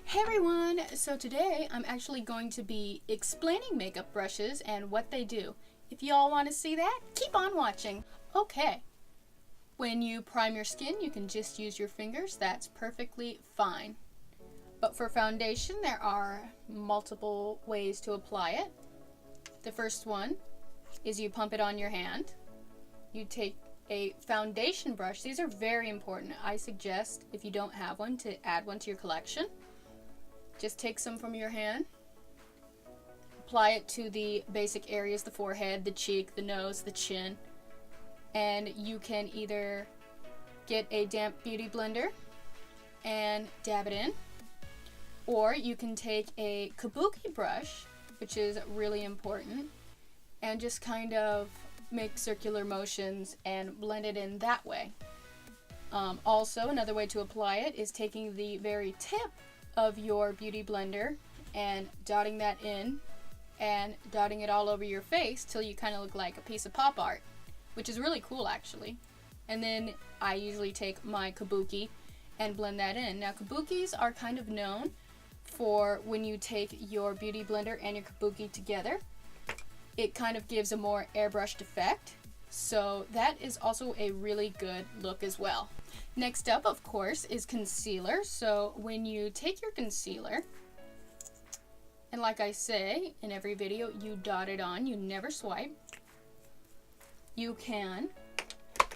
Hey everyone! So today I'm actually going to be explaining makeup brushes and what they do. If y'all want to see that, keep on watching. Okay. When you prime your skin, you can just use your fingers. That's perfectly fine. But for foundation, there are multiple ways to apply it. The first one is you pump it on your hand. You take a foundation brush. These are very important. I suggest, if you don't have one, to add one to your collection. Just take some from your hand, apply it to the basic areas, the forehead, the cheek, the nose, the chin, and you can either get a damp beauty blender and dab it in, or you can take a kabuki brush, which is really important, and just kind of make circular motions and blend it in that way. Also, another way to apply it is taking the very tip of your beauty blender and dotting that in and dotting it all over your face till you kind of look like a piece of pop art, which is really cool actually. And then I usually take my kabuki and blend that in. Now kabukis are kind of known for when you take your beauty blender and your kabuki together, it kind of gives a more airbrushed effect. So that is also a really good look as well. Next up, of course, is concealer. So when you take your concealer, and like I say in every video, you dot it on, you never swipe. You can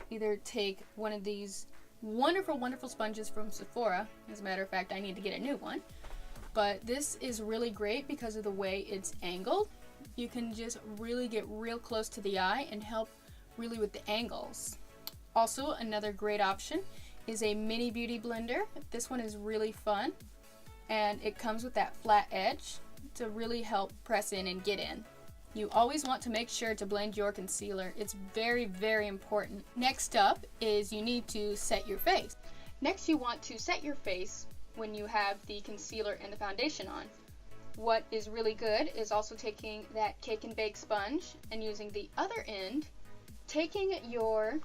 either take one of these wonderful sponges from Sephora. As a matter of fact, I need to get a new one. But this is really great because of the way it's angled. You can just really get real close to the eye and help really with the angles. Also, another great option is a mini beauty blender. This one is really fun and it comes with that flat edge to really help press in and get in. You always want to make sure to blend your concealer. It's very important. Next up is you need to set your face. Next, you want to set your face when you have the concealer and the foundation on. What is really good is also taking that cake and bake sponge and using the other end, taking your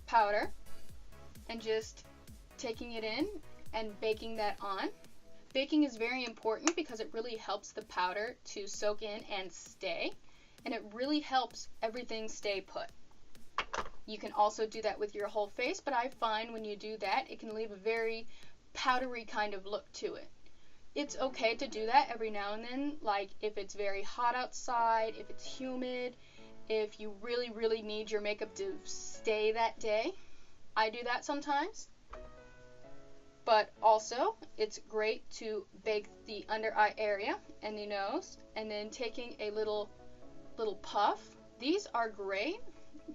powder and just taking it in and baking that on. Baking is very important because it really helps the powder to soak in and stay, and it really helps everything stay put. You can also do that with your whole face, but I find when you do that, it can leave a very powdery kind of look to it. It's okay to do that every now and then, like if it's very hot outside, if it's humid, if you really need your makeup to stay that day. I do that sometimes. But also, it's great to bake the under eye area and the nose, and then taking a little puff. These are great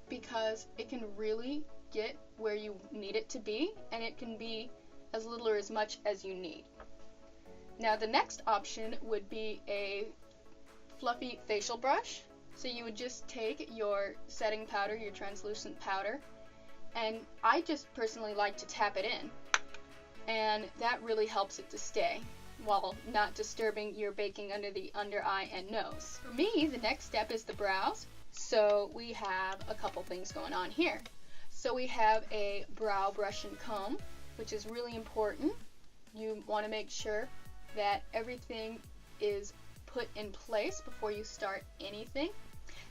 because it can really get where you need it to be, and it can be as little or as much as you need. Now the next option would be a fluffy facial brush. So you would just take your setting powder, your translucent powder, and I just personally like to tap it in. And that really helps it to stay while not disturbing your baking under the under eye and nose. For me, the next step is the brows. So we have a couple things going on here. So we have a brow brush and comb, which is really important. You want to make sure that everything is put in place before you start anything.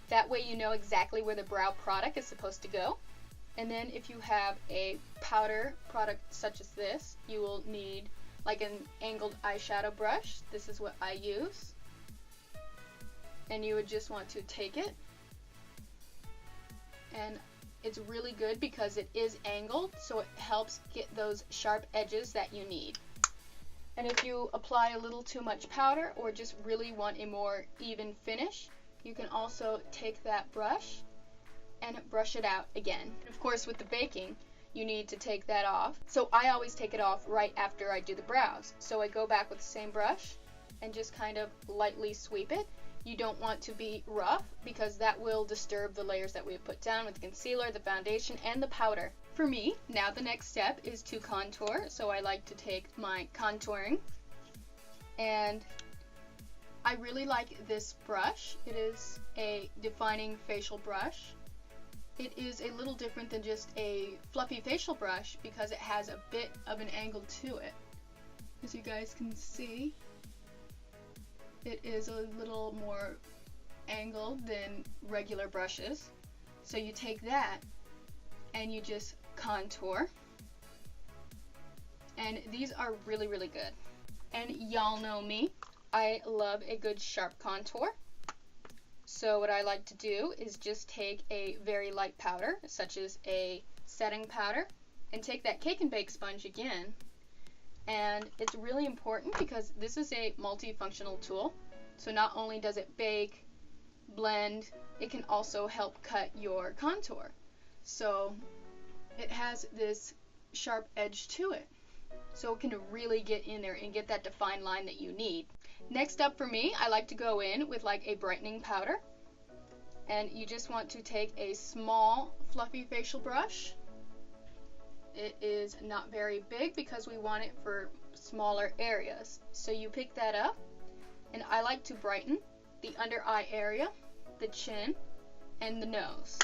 That way you know exactly where the brow product is supposed to go. And then if you have a powder product such as this, you will need like an angled eyeshadow brush. This is what I use. And you would just want to take it. And it's really good because it is angled, so it helps get those sharp edges that you need. And if you apply a little too much powder or just really want a more even finish, you can also take that brush and brush it out again. Of course, with the baking, you need to take that off. So I always take it off right after I do the brows. So I go back with the same brush and just kind of lightly sweep it. You don't want to be rough because that will disturb the layers that we have put down with the concealer, the foundation, and the powder. For me, now the next step is to contour. So I like to take my contouring, and I really like this brush. It is a defining facial brush. It is a little different than just a fluffy facial brush because it has a bit of an angle to it. As you guys can see, it is a little more angled than regular brushes. So you take that and you just contour. And these are really, really good. And y'all know me, I love a good sharp contour. So what I like to do is just take a very light powder, such as a setting powder, and take that cake and bake sponge again. And it's really important because this is a multifunctional tool. So not only does it bake, blend, it can also help cut your contour. So it has this sharp edge to it. So it can really get in there and get that defined line that you need. Next up for me, I like to go in with like a brightening powder. And you just want to take a small fluffy facial brush. It is not very big because we want it for smaller areas. So you pick that up, and I like to brighten the under eye area, the chin, and the nose.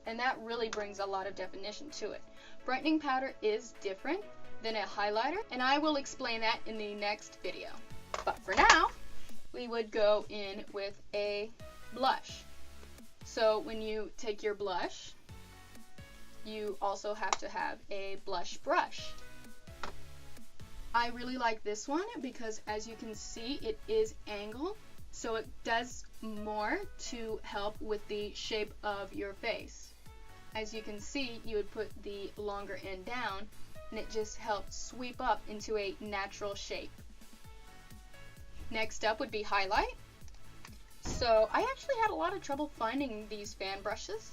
And that really brings a lot of definition to it. Brightening powder is different than a highlighter, and I will explain that in the next video. But for now, we would go in with a blush. So when you take your blush, you also have to have a blush brush. I really like this one because, as you can see, it is angled, so it does more to help with the shape of your face. As you can see, you would put the longer end down, and it just helps sweep up into a natural shape. Next up would be highlight. So I actually had a lot of trouble finding these fan brushes,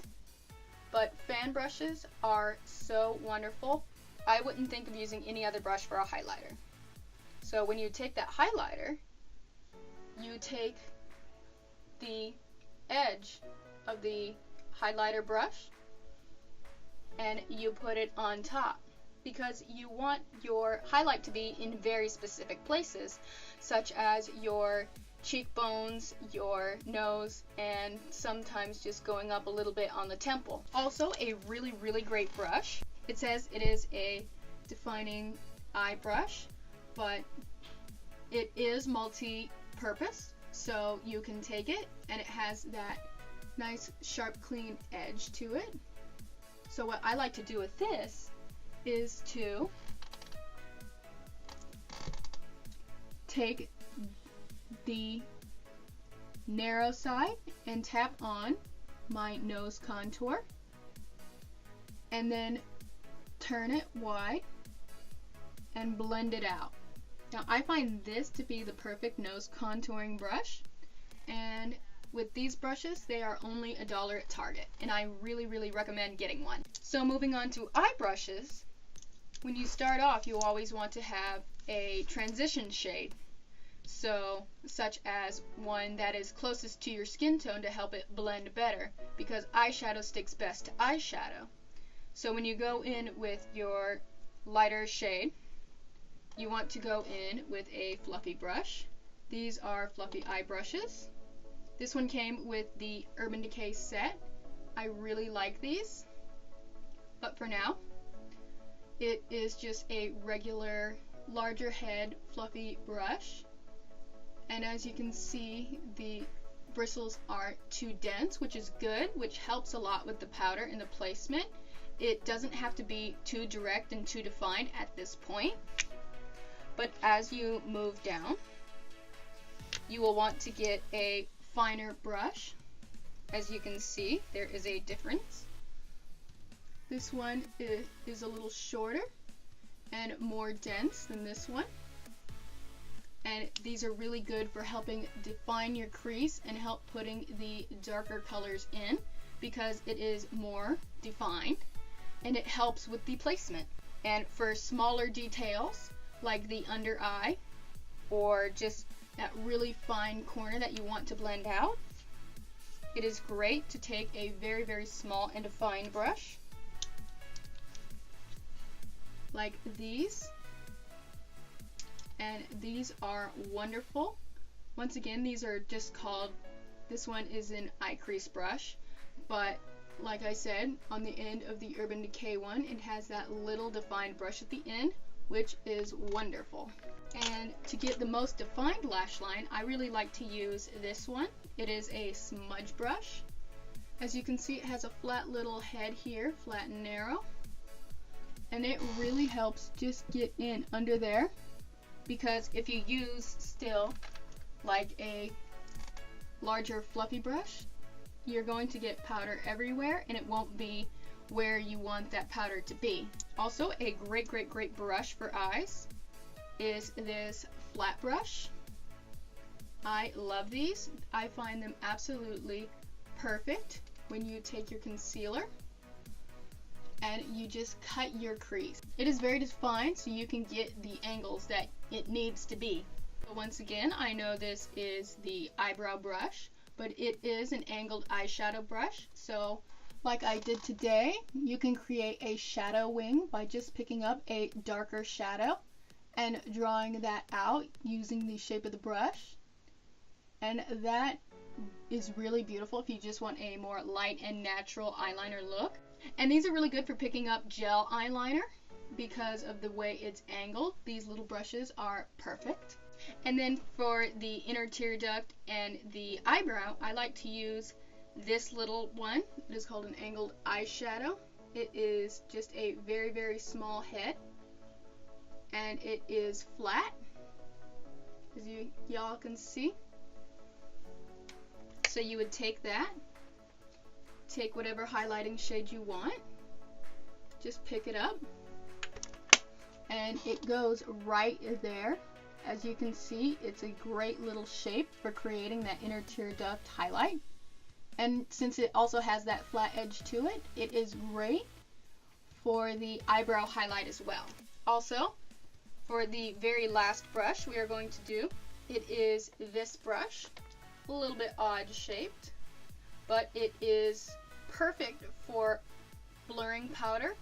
but fan brushes are so wonderful. I wouldn't think of using any other brush for a highlighter. So when you take that highlighter, you take the edge of the highlighter brush and you put it on top, because you want your highlight to be in very specific places, such as your cheekbones, your nose, and sometimes just going up a little bit on the temple. Also, a really, really great brush. It says it is a defining eye brush, but it is multi-purpose, so you can take it and it has that nice sharp clean edge to it. So what I like to do with this is to take the narrow side and tap on my nose contour, and then turn it wide and blend it out. Now I find this to be the perfect nose contouring brush, and with these brushes, they are only $1 at Target, and I really, really recommend getting one. So moving on to eye brushes, when you start off, you always want to have a transition shade. So, such as one that is closest to your skin tone to help it blend better, because eyeshadow sticks best to eyeshadow. So when you go in with your lighter shade, you want to go in with a fluffy brush. These are fluffy eye brushes. This one came with the Urban Decay set. I really like these. But for now, it is just a regular, larger head, fluffy brush. And as you can see, the bristles aren't too dense, which is good, which helps a lot with the powder and the placement. It doesn't have to be too direct and too defined at this point. But as you move down, you will want to get a finer brush. As you can see, there is a difference. This one is a little shorter and more dense than this one. And these are really good for helping define your crease and help putting the darker colors in, because it is more defined and it helps with the placement. And for smaller details like the under eye or just that really fine corner that you want to blend out, it is great to take a very, very small and defined brush like these. And these are wonderful. Once again, these are just called, this one is an eye crease brush, but like I said, on the end of the Urban Decay one, it has that little defined brush at the end, which is wonderful. And to get the most defined lash line, I really like to use this one. It is a smudge brush. As you can see, it has a flat little head here, flat and narrow. And it really helps just get in under there, because if you use still like a larger fluffy brush, you're going to get powder everywhere and it won't be where you want that powder to be. Also, a great brush for eyes is this flat brush. I love these. I find them absolutely perfect when you take your concealer and you just cut your crease. It is very defined, so you can get the angles that it needs to be. But once again, I know this is the eyebrow brush, but it is an angled eyeshadow brush. So like I did today, you can create a shadow wing by just picking up a darker shadow and drawing that out using the shape of the brush. And that is really beautiful if you just want a more light and natural eyeliner look. And these are really good for picking up gel eyeliner because of the way it's angled. These little brushes are perfect. And then for the inner tear duct and the eyebrow, I like to use this little one. It is called an angled eyeshadow. It is just a very small head, and it is flat, as y'all can see. So you would take that, take whatever highlighting shade you want, just pick it up, and it goes right there. As you can see, it's a great little shape for creating that inner tear duct highlight. And since it also has that flat edge to it, it is great for the eyebrow highlight as well. Also, for the very last brush we are going to do, it is this brush. A little bit odd shaped, but it is perfect for blurring powder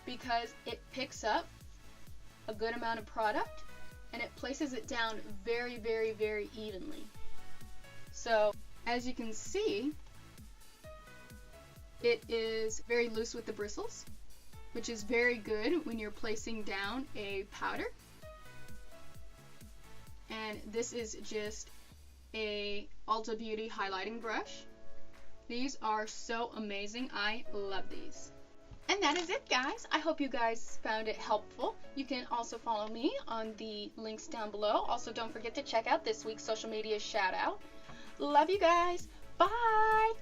because it picks up a good amount of product and it places it down very evenly. So as you can see, it is very loose with the bristles, which is very good when you're placing down a powder. And this is just a Ulta Beauty highlighting brush. These are so amazing. I love these. And that is it, guys. I hope you guys found it helpful. You can also follow me on the links down below. Also, don't forget to check out this week's social media shout out. Love you guys. Bye.